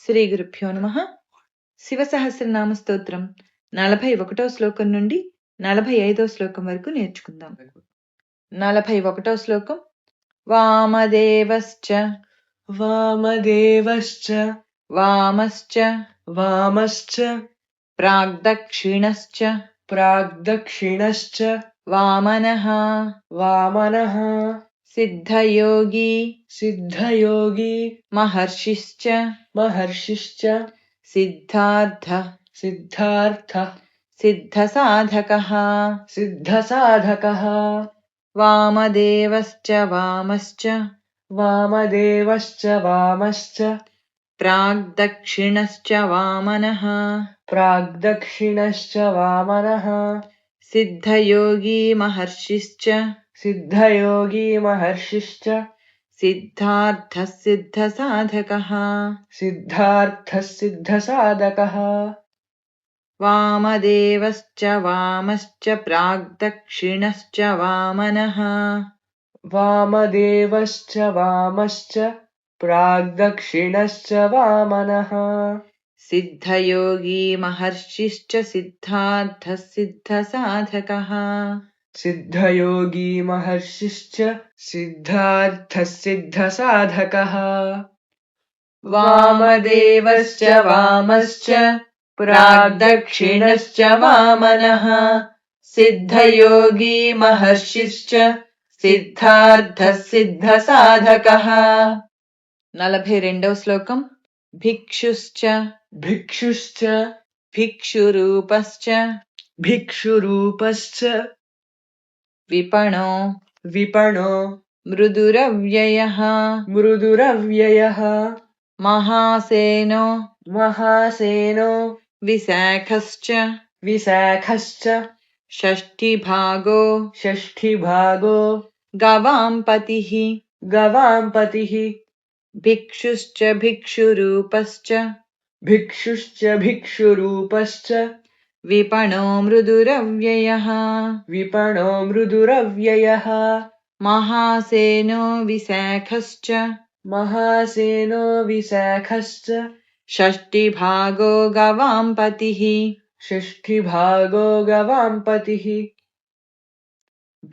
శ్రీ గురుభ్యో నమః. శివసహస్రనామ స్తోత్రం 41వ శ్లోకం నుండి 45వ శ్లోకం వరకు నేర్చుకుందాం. 41వ శ్లోకం. వామదేవశ్చ వామదేవశ్చ వామశ్చ వామశ్చ ప్రాగ్దక్షిణశ్చ ప్రాగ్దక్షిణశ్చ వామనః వామనః సిద్ధయోగి సిద్ధయోగి మహర్షిశ్చ మహర్షిశ్చ సిద్ధార్థ సిద్ధార్థః సిద్ధసాధకః సిద్ధసాధకః వామదేవశ్చ వామశ్చ వామదేవశ్చ వామశ్చ ప్రాగ్దక్షిణశ్చ వామనః ప్రాగ్దక్షిణశ్చ వామనః సిద్ధయోగి మహర్షిశ్చ సిద్ధయోగి మహర్షిశ్చ సిద్ధార్థః సిద్ధసాధకః సిద్ధార్థः సిద్ధసాధకः వామదేవశ్చ వామశ్చ ప్రాగ్దక్షిణశ్చ వామనః వామదేవశ్చ వామశ్చ ప్రాగ్దక్షిణశ్చ వామనః సిద్ధయోగి మహర్షిశ్చ సిద్ధార్థః సిద్ధసాధకః సిద్ధయోగి మహర్షిశ్చ సిద్ధార్థः సిద్ధసాధకः వామదేవశ్చ వామశ్చ ప్రాగ్దక్షిణశ్చ వామనః సిద్ధయోగి మహర్షిశ్చ సిద్ధార్థః సిద్ధసాధకః. 42వ శ్లోకం. భిక్షుశ్చ భిక్షుశ్చ భిక్షురూపశ్చ భిక్షురూపశ్చ విపణో విపణో మృదురవ్యయః మృదురవ్యయః మహాసేనో మహాసేనో విశాఖశ్చ విశాఖశ్చ షష్ఠిభాగో షష్ఠిభాగో గవాంపతిః గవాంపతిః భిక్షుశ్చ భిక్షురూపశ్చ భిక్షుశ్చ భిక్షురూపశ్చ విపణో మృదురవ్యయః విపణో మృదురవ్యయః మహాసేనో విశాఖశ్చ మహాసేనో విశాఖశ్చ షష్ఠిభాగో గవాంపతిః షష్ఠిభాగో గవాంపతిః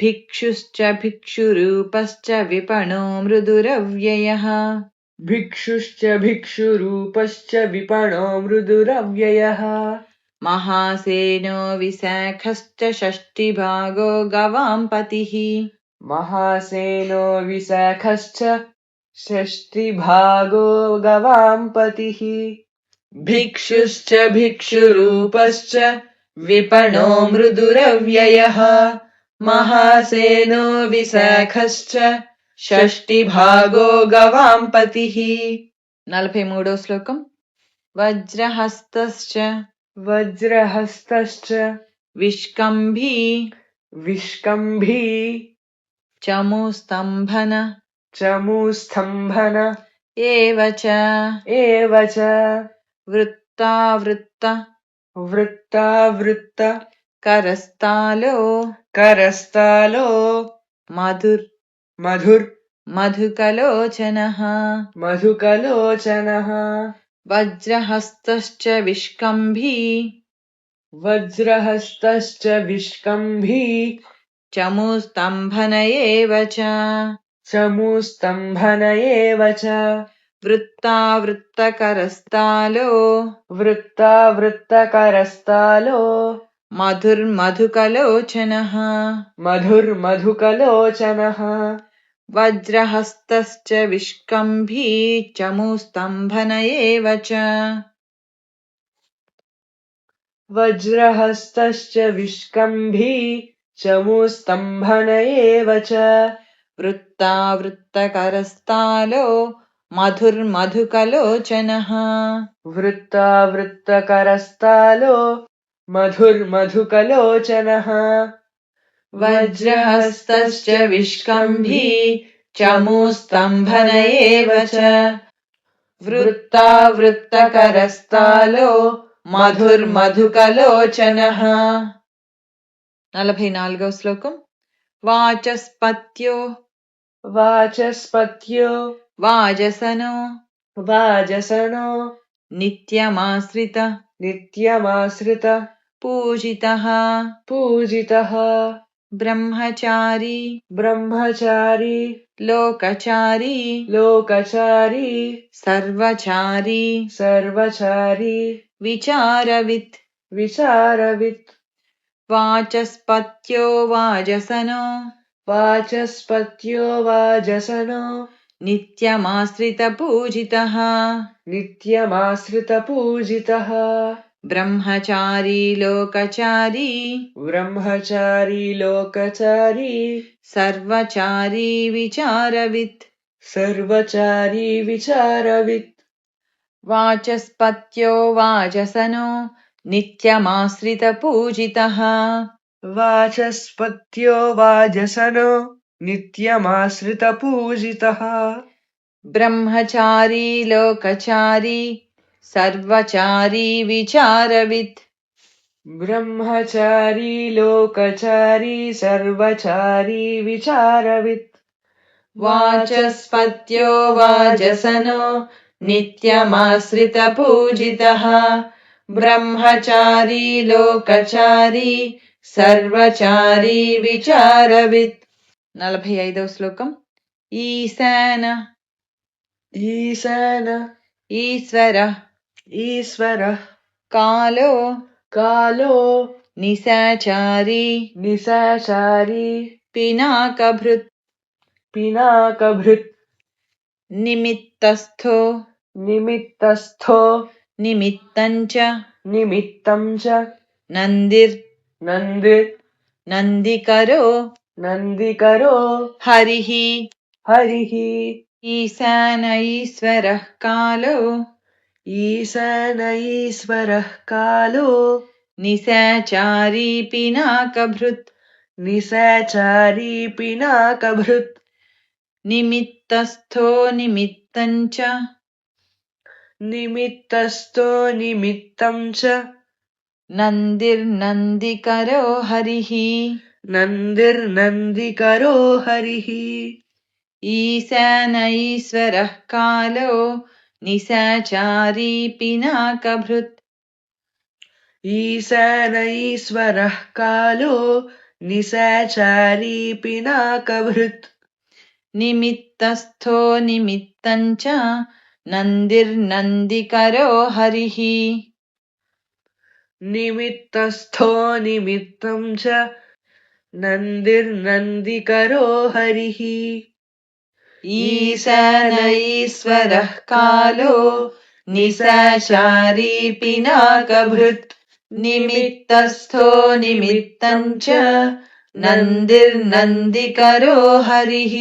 భిక్షుశ్చ భిక్షురూపశ్చ విపణో మృదురవ్యయః భిక్షుశ్చ భిక్షురూపశ్చ విపణో మృదురవ్యయః మహాసేనో విశాఖశ్చ షష్ఠిభాగో గవాంపతిః మహాసేనో విశాఖశ్చ షష్ఠిభాగో గవాంపతిః భిక్షుశ్చ భిక్షురూపశ్చ విపణో మృదురవ్యయః మహాసేనో విశాఖశ్చ షష్ఠిభాగో గవాంపతిః. 43వ శ్లోకం. వజ్రహస్తశ్చ వజ్రహస్తశ్చ విష్కంభీ విష్కంభీ చముస్తంభన చమూస్తంభన ఏవ చ వృత్తావృత్త వృత్తావృత్త కరస్తాలో కరస్తాలో మధుర్ మధుర్ మధుకలోచనః మధుకలోచనః వజ్రహస్తశ్చ విష్కంభీ వజ్రహస్తశ్చ విష్కంభీ చముస్తంభన ఏవ చ చమూస్తంభన ఏవ చ వృత్తావృత్తకరస్తాలో వృత్తావృత్తకరస్తాలో మధుర్మధుకలోచనః మధుర్మధుకలోచనః వజ్రహస్తశ్చ విష్కంభీ చముస్తంభన ఏవ చ వజ్రహస్తశ్చ విష్కంభీ చమూస్తంభన ఏవ చ వృత్తావృత్తకరస్తాలో మధుర్మధుకలోచనః వృత్తావృత్తకరస్తాలో మధుర్మధుకలోచనః వజ్రహస్తశ్చ విష్కంభీ చముస్తంభన ఏవ చ వృత్తావృత్తకరస్తాలో మధుర్మధుకలోచనః. 44వ శ్లోకం. వాచస్పత్యో వాచస్పత్యో వాజసనో వాజసనో नित्यमाश्रित नित्यमाश्रित पूजितः पूजितः ब्रह्मचारी ब्रह्मचारी लोकचारी लोकचारी सर्वचारी सर्वचारी विचारवित् विचारवित् वाचस्पत्यो वाजसनो वाचस्पत्यो वाजसनो नित्यमाश्रितपूजितः नित्यमाश्रितपूजितः ब्रह्मचारी लोकचारी ब्रह्मचारी लोकचारी सर्वचारी विचारवित् सर्वचारी विचारवित् वाचस्पत्यो वाजसनो नित्यमाश्रितपूजितः वाचस्पत्यो वाजसनो नित्यमाश्रितपूजितः ब्रह्मचारी लोकचारी सर्वचारी विचारवित् ब्रह्मचारी लोकचारी सर्वचारी विचारवित् वाचस्पत्यो वाजसनो नित्यमाश्रितपूजितः ब्रह्मचारी लोकचारी सर्वचारी विचारवित् 45వ శ్లోకం ఈశాన ఈశాన ఈశ్వర ఈశ్వర కాలో కాలో నిశాచారీ నిశాచారీ పినాకభృత్ పినాకభృత్ నిమిత్తస్థో నిమిత్తస్థో నిమిత్తంచ నిమిత్తం చ నందిర్ నందిర్ నందికరో నందికరో హరిః హరిః ఈశాన ఈశ్వరః కాలో ఈశాన ఈశ్వరః కాలో నిశాచారీ పినాకభృత్ నిశాచారీ పినాకభృత్ నిమిత్తస్థో నిమిత్తంచ నిమిత్తస్థో నిమిత్తం చ నందిర్నందికరో హరిః నందిర్నందికరో హరిః ఈశాన ఈశ్వరః కాలో నిశాచారీ పినాకభృత్ ఈశాన ఈశ్వరః కాలో నిశాచారీ పినాకభృత్ నిమిత్తస్థో నిమిత్తంచ నందిర్నందికరో హరిః నిమిత్తస్థో నిమిత్తం చ నందిర్నందికరో హరిః ఈశాన ఈశ్వరః కాలో నిశాచారీ పినాకభృత్ నిమిత్తస్థో నిమిత్తంచ నందిర్నందికరో హరిః